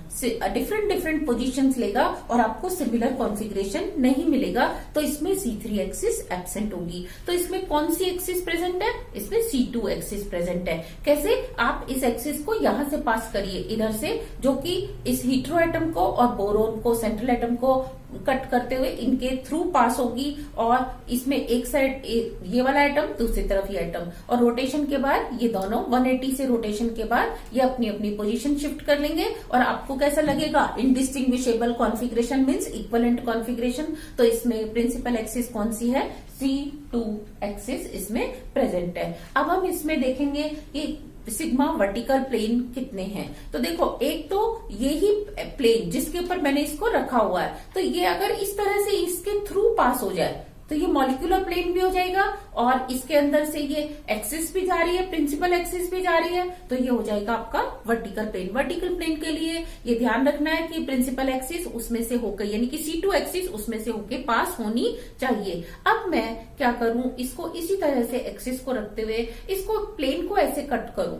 डिफरेंट पोजीशंस लेगा और आपको सिमिलर कॉन्फ़िगरेशन नहीं मिलेगा। तो इसमें C3 एक्सिस एब्सेंट होगी। तो इसमें कौन सी एक्सिस प्रेजेंट है? इसमें C2 एक्सिस प्रेजेंट है। कैसे? आप इस एक्सिस को यहां से पास करिए, इधर से, जो कि इस हीट्रो एटम को और बोरोन को, सेंट्रल एटम को कट करते हुए इनके थ्रू पास होगी, और इसमें एक साइड ये वाला एटम, दूसरी तरफ ये एटम, और रोटेशन के बाद ये दोनों 180 से रोटेशन के बाद ये अपनी अपनी पोजीशन शिफ्ट कर लेंगे। और आपको कैसा लगेगा? Indistinguishable configuration means equivalent configuration. तो इसमें प्रिंसिपल एक्सिस कौन सी है? C2 एक्सिस इसमें प्रेजेंट है। अब हम इसमें देखेंगे कि सिग्मा वर्टिकल प्लेन कितने हैं। तो देखो, एक तो यही प्लेन जिसके ऊपर मैंने इसको रखा हुआ है, तो ये अगर इस तरह से इसके थ्रू पास हो जाए तो ये मॉलिक्यूलर प्लेन भी हो जाएगा, और इसके अंदर से ये एक्सिस भी जा रही है, प्रिंसिपल एक्सिस भी जा रही है, तो ये हो जाएगा आपका वर्टिकल प्लेन। वर्टिकल प्लेन के लिए ये ध्यान रखना है कि प्रिंसिपल एक्सिस उसमें से होकर, यानी कि C2 एक्सिस उसमें से होकर पास होनी चाहिए। अब मैं क्या करूं, इसको इसी तरह से एक्सिस को रखते हुए इसको प्लेन को ऐसे कट करूं,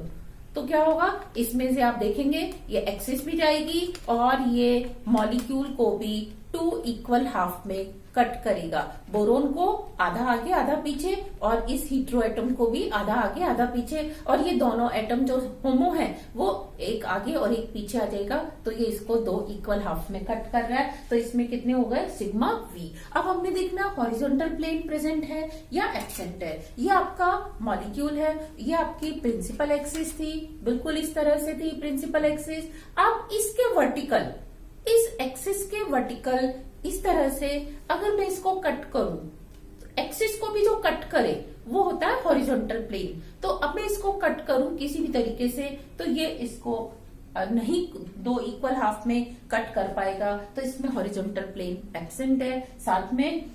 तो क्या होगा? इसमें से आप देखेंगे ये एक्सिस भी जाएगी और ये मॉलिक्यूल को भी 2 इक्वल हाफ में कट करेगा। बोरोन को आधा आगे आधा पीछे, और इस हीट्रो एटम को भी आधा आगे आधा पीछे, और ये दोनों एटम जो होमो है वो एक आगे और एक पीछे आ जाएगा। तो ये इसको 2 इक्वल हाफ में कट कर रहा है। तो इसमें कितने हो गए? Sigma V। अब हमने देखना हॉरिजॉन्टल प्लेन प्रेजेंट है या एब्सेंट है। ये आपका मॉलिक्यूल है, ये आपकी प्रिंसिपल एक्सिस थी, बिल्कुल इस तरह से थी प्रिंसिपल एक्सिस। अब इसके वर्टिकल, इस एक्सिस के वर्टिकल इस तरह से अगर मैं इसको कट करूं, तो एक्सिस को भी जो कट करे वो होता है हॉरिजॉन्टल प्लेन। तो अब मैं इसको कट करूं किसी भी तरीके से, तो ये इसको नहीं 2 इक्वल हाफ में कट कर पाएगा। तो इसमें हॉरिजॉन्टल प्लेन एब्सेंट है, साथ में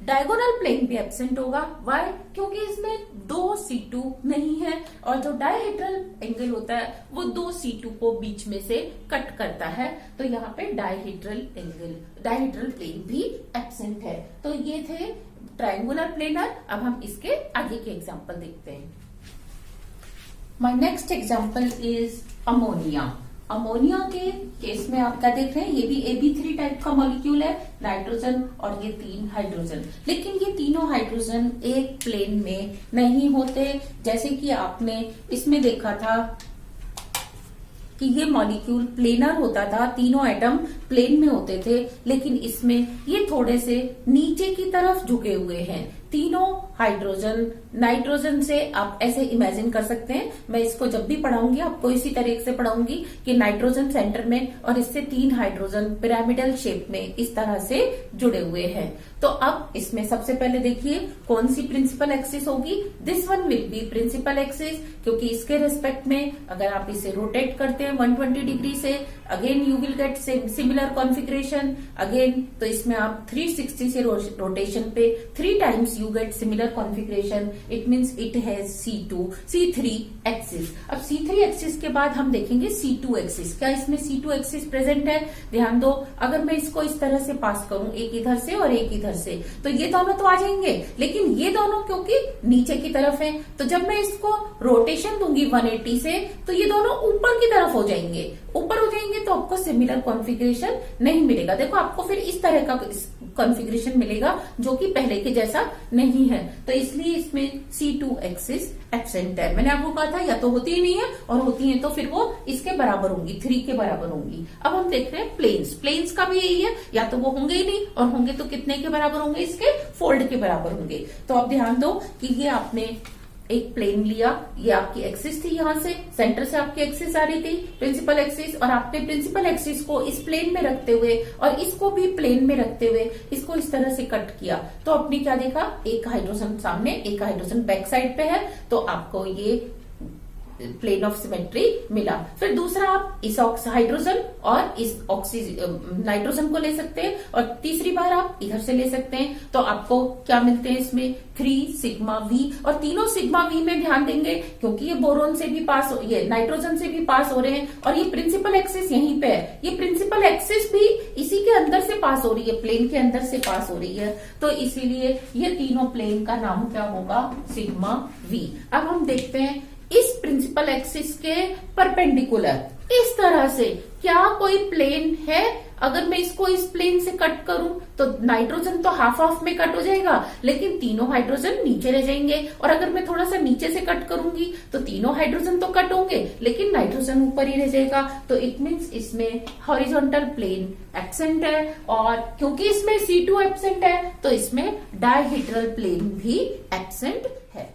डायगोनल प्लेन भी एब्सेंट होगा। वाई? क्योंकि इसमें 2 C2 नहीं है, और जो डायहेड्रल एंगल होता है वो 2 C2 को बीच में से कट करता है। तो यहाँ पे डायहेड्रल एंगल, डायहेड्रल प्लेन भी एब्सेंट है। तो ये थे ट्रायंगुलर प्लेनर। अब हम इसके आगे के एग्जाम्पल देखते हैं। My next example is ammonia. Ammonia के केस में आप क्या देख रहे हैं? ये भी AB3 टाइप का मॉलिक्यूल है, नाइट्रोजन और ये 3 हाइड्रोजन। लेकिन ये तीनों हाइड्रोजन एक प्लेन में नहीं होते। जैसे कि आपने इसमें देखा था कि ये मॉलिक्यूल प्लेनर होता था, तीनों एटम प्लेन में होते थे, लेकिन इसमें ये थोड़े से नीचे की तरफ झुके हुए हैं। तीनों हाइड्रोजन नाइट्रोजन से आप ऐसे इमेजिन कर सकते हैं। मैं इसको जब भी पढ़ाऊंगी आपको इसी तरीके से पढ़ाऊंगी कि नाइट्रोजन सेंटर में और इससे 3 हाइड्रोजन पिरामिडल शेप में इस तरह से जुड़े हुए हैं। तो अब इसमें सबसे पहले देखिए कौन सी प्रिंसिपल एक्सिस होगी। This one will be principal axis, क्योंकि इसके रिस्पेक्ट में अगर आप इसे रोटेट करते हैं 120 डिग्री से, again you will gate similar configuration again. तो इसमें आप 360 से रोटेशन पे 3 times you get similar configuration, it means it has C2, C3 axis. अब C3 एक्सिस के बाद हम देखेंगे C2 एक्सिस. क्या इसमें C2 एक्सिस प्रेजेंट है? ध्यान दो, अगर मैं इसको इस तरह से पास करूं, एक इधर से और एक इधर से, तो ये दोनों तो आ जाएंगे, लेकिन ये दोनों क्योंकि नीचे की तरफ है, तो जब मैं इसको रोटेशन दूंगी 180 से, तो ये दोनों ऊपर की तरफ हो जाएंगे. ऊपर हो जाएंगे तो आपको सिमिलर कॉन्फ़िगरेशन नहीं मिलेगा. देखो, आपको फिर इस तरह का कॉन्फ़िगरेशन मिलेगा जो कि पहले के जैसा नहीं है. तो इसलिए इसमें C2 एक्सिस एब्सेंट है. मैंने आपको कहा था या तो होती ही नहीं है, और होती है तो फिर वो इसके बराबर होंगी, 3 के बराबर होंगी. अब हम देख रहे हैं प्लेन्स. प्लेन्स का भी यही है, या तो वो होंगे ही नहीं, और होंगे तो कितने के बराबर होंगे? इसके फोल्ड के बराबर होंगे. तो अब ध्यान दो कि ये आपने एक प्लेन लिया, ये आपकी एक्सिस थी, यहां से सेंटर से आपकी एक्सिस आ रही थी, प्रिंसिपल एक्सिस, और आपने प्रिंसिपल एक्सिस को इस प्लेन में रखते हुए और इसको भी प्लेन में रखते हुए इसको इस तरह से कट किया. तो आपने क्या देखा? एक हाइड्रोजन सामने, एक हाइड्रोजन बैक साइड पे है, तो आपको ये प्लेन ऑफ सिमेट्री मिला. फिर दूसरा, आप इस हाइड्रोजन और इस नाइट्रोजन को ले सकते हैं, और तीसरी बार आप इधर से ले सकते हैं. तो आपको क्या मिलते हैं इसमें? 3 सिग्मा वी. और तीनों सिग्मा वी में ध्यान देंगे क्योंकि ये बोरोन से भी पास, ये नाइट्रोजन से भी पास हो रहे हैं, और ये प्रिंसिपल एक्सिस यहीं पे है. ये प्रिंसिपल एक्सिस भी इसी के अंदर से पास हो रही है, प्लेन के अंदर से पास हो रही है. तो इसीलिए ये तीनों प्लेन का नाम क्या होगा? Sigma we. अब हम देखते हैं इस प्रिंसिपल एक्सिस के परपेंडिकुलर इस तरह से क्या कोई प्लेन है? अगर मैं इसको इस प्लेन से कट करूं तो नाइट्रोजन तो हाफ हाफ में कट हो जाएगा, लेकिन तीनों हाइड्रोजन नीचे रह जाएंगे. और अगर मैं थोड़ा सा नीचे से कट करूंगी तो तीनों हाइड्रोजन तो कट होंगे, लेकिन नाइट्रोजन ऊपर ही रह जाएगा. तो इट मीन्स इसमें हॉरिजॉन्टल प्लेन एब्सेंट है, और क्योंकि इसमें C2 एब्सेंट है तो इसमें डायहेड्रल प्लेन भी एब्सेंट है.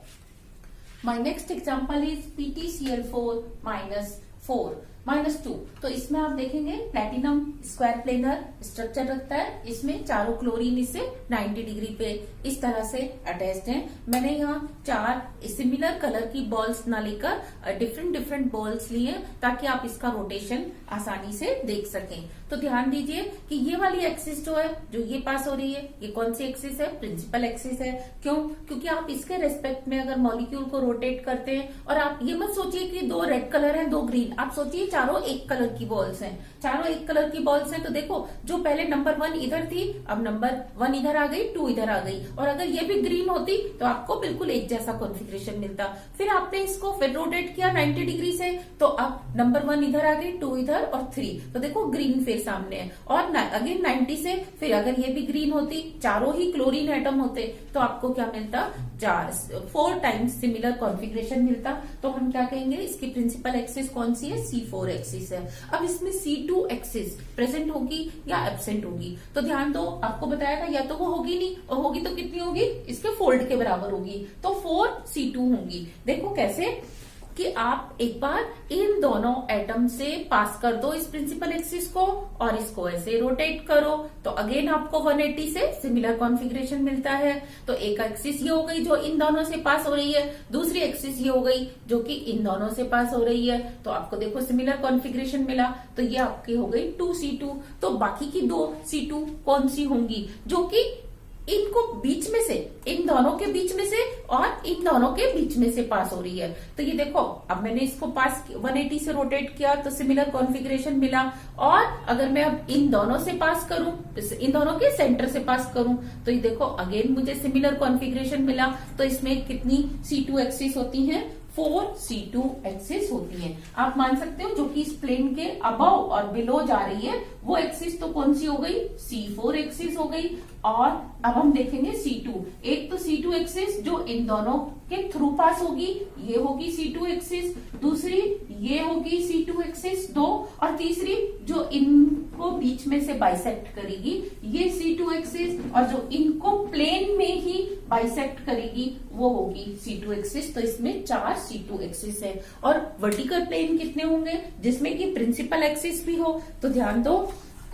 My next example is PtCl4 -4 -2. तो इसमें आप देखेंगे प्लेटिनम स्क्वायर प्लेनर स्ट्रक्चर रखता है. इसमें चारों क्लोरीन इससे 90 डिग्री पे इस तरह से अटैच्ड हैं. मैंने यहाँ 4 सिमिलर कलर की बॉल्स ना लेकर डिफरेंट बॉल्स लिए ताकि आप इसका रोटेशन आसानी से देख सकें. तो ध्यान दीजिए कि ये वाली एक्सिस जो है, जो ये पास हो रही है, ये कौन सी एक्सिस है? प्रिंसिपल एक्सिस है. क्यों? क्योंकि आप इसके रेस्पेक्ट में अगर मॉलिक्यूल को रोटेट करते हैं, और आप ये मत सोचिए कि 2 रेड कलर हैं 2 ग्रीन, आप सोचिए चारों एक कलर की बॉल्स हैं. चारों एक कलर की बॉल्स हैं तो देखो, जो पहले नंबर 1 इधर थी, अब नंबर 1 इधर आ गई, 2 इधर आ गई. और अगर ये भी ग्रीन होती तो आपको बिल्कुल एक जैसा कॉन्फ़िगरेशन मिलता. फिर आपने इसको फिर रोटेट किया 90 डिग्री से, तो अब नंबर 1 इधर आ गई, 2 इधर और 3. तो देखो ग्रीन फिर सामने है. और अगेन 90 से फिर अगर ये भी ग्रीन होती, चारों ही क्लोरीन एटम होते, तो आपको क्या मिलता? 4 टाइम्स सिमिलर कॉन्फ़िगरेशन मिलता. तो हम क्या कहेंगे? इसकी प्रिंसिपल एक्सिस कौन सी है? C4 एक्सिस है. अब इसमें C2 एक्सिस प्रेजेंट होगी या एब्सेंट होगी? तो ध्यान दो, आपको बताया था या तो वो होगी नहीं, और होगी तो कितनी होगी? इसके फोल्ड के बराबर होगी. तो 4 C2 होंगी. देखो कैसे कि आप एक बार इन दोनों एटम से पास कर दो इस प्रिंसिपल एक्सिस को, और इसको ऐसे रोटेट करो, तो अगेन आपको 180 से सिमिलर कॉन्फ़िगरेशन मिलता है. तो एक एक्सिस ये हो गई जो इन दोनों से पास हो रही है, दूसरी एक्सिस ये हो गई जो कि इन दोनों से पास हो रही है. तो आपको देखो सिमिलर कॉन्फ़िगरेशन मिला. तो ये आपकी हो गई 2C2. तो बाकी की 2 C2 कौन सी होंगी? जो कि इनको बीच में से, इन दोनों के बीच में से और इन दोनों के बीच में से पास हो रही है. तो ये देखो, अब मैंने इसको पास 180 से रोटेट किया तो सिमिलर कॉन्फ़िगरेशन मिला. और अगर मैं अब इन दोनों से पास करूं, इन दोनों के सेंटर से पास करूं, तो ये देखो अगेन मुझे सिमिलर कॉन्फ़िगरेशन मिला. तो इसमें कितनी C2 एक्सिस होती हैं? 4 C2 एक्सिस होती है. आप मान सकते हो जो कि इस प्लेन के अबव और बिलो जा रही है, वो एक्सिस तो कौन सी हो गई? C4 एक्सिस हो गई. और अब हम देखेंगे C2. एक तो C2 एक्सिस जो इन दोनों के थ्रू पास होगी, ये होगी C2 एक्सिस. दूसरी ये होगी C2 एक्सिस 2, और तीसरी जो इनको बीच में से बाइसेक्ट करेगी, ये C2 एक्सिस, और जो इनको प्लेन में ही बाइसेक्ट करेगी वो होगी C2 एक्सिस. तो इसमें 4 C2 एक्सिस है. और वर्टिकल प्लेन कितने होंगे? जिसमें कि प्रिंसिपल एक्सिस भी हो. तो ध्यान दो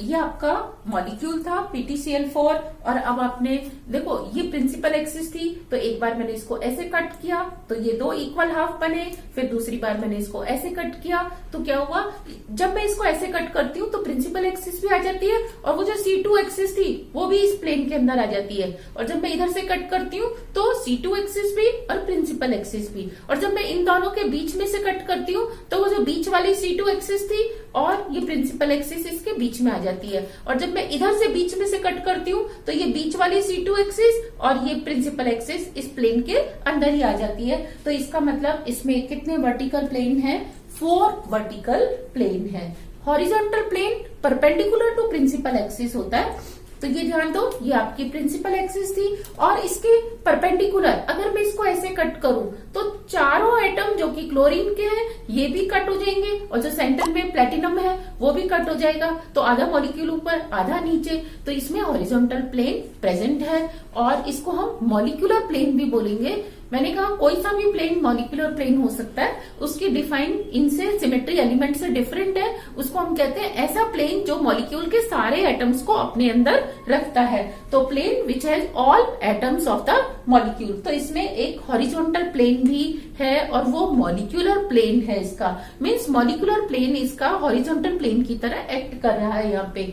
ये आपका मॉलिक्यूल था PTCl4 और अब आपने देखो ये प्रिंसिपल एक्सिस थी, तो एक बार मैंने इसको ऐसे कट किया तो ये 2 इक्वल हाफ बने, फिर दूसरी बार मैंने इसको ऐसे कट किया तो क्या हुआ, जब मैं इसको ऐसे कट करती हूँ तो प्रिंसिपल एक्सिस भी आ जाती है और वो जो C2 एक्सिस थी वो भी इस प्लेन के अंदर आ जाती है, और जब मैं इधर से कट करती हूँ तो C2 एक्सिस भी और प्रिंसिपल एक्सिस भी, और जब मैं इन दोनों के बीच में से कट करती हूँ तो वो जो बीच वाली C2 एक्सिस थी और ये प्रिंसिपल एक्सिस इसके बीच में आ जाती है, और जब मैं इधर से बीच में से कट करती हूँ तो ये बीच वाली C2 एक्सिस और ये प्रिंसिपल एक्सिस इस प्लेन के अंदर ही आ जाती है। तो इसका मतलब इसमें कितने वर्टिकल प्लेन है, 4 वर्टिकल प्लेन है। Horizontal plane perpendicular to principal axis होता है, तो ये ध्यान दो, ये आपकी प्रिंसिपल एक्सिस थी और इसके परपेंडिकुलर अगर मैं इसको ऐसे कट करूं तो चारों एटम जो कि क्लोरीन के हैं ये भी कट हो जाएंगे, और जो सेंटर में प्लेटिनम है वो भी कट हो जाएगा, तो आधा मॉलिक्यूल ऊपर आधा नीचे, तो इसमें हॉरिजॉन्टल प्लेन प्रेजेंट है और इसको हम मॉलिक्यूलर प्लेन भी बोलेंगे। मैंने कहा कोई सा भी प्लेन मॉलिक्यूलर प्लेन हो सकता है, उसकी डिफाइन इनसे सिमेट्री एलिमेंट से डिफरेंट है, उसको हम कहते हैं ऐसा प्लेन जो मॉलिक्यूल के सारे एटम्स को अपने अंदर रखता है, तो plane which has all atoms of the molecule. तो इसमें एक हॉरिजॉन्टल प्लेन भी है और वो मॉलिक्यूलर प्लेन है, इसका मीन्स मॉलिक्यूलर प्लेन इसका हॉरिजॉन्टल प्लेन की तरह एक्ट कर रहा है यहाँ पे।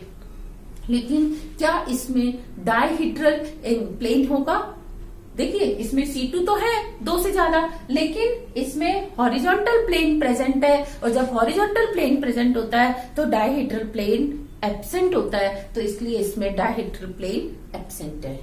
लेकिन क्या इसमें डायहीड्रल प्लेन होगा? देखिए इसमें C2 तो है 2 से ज्यादा, लेकिन इसमें हॉरिजॉन्टल प्लेन प्रेजेंट है, और जब हॉरिजॉन्टल प्लेन प्रेजेंट होता है तो डायहीड्रल प्लेन एब्सेंट होता है, तो इसलिए इसमें डायहीड्रल प्लेन एब्सेंट है।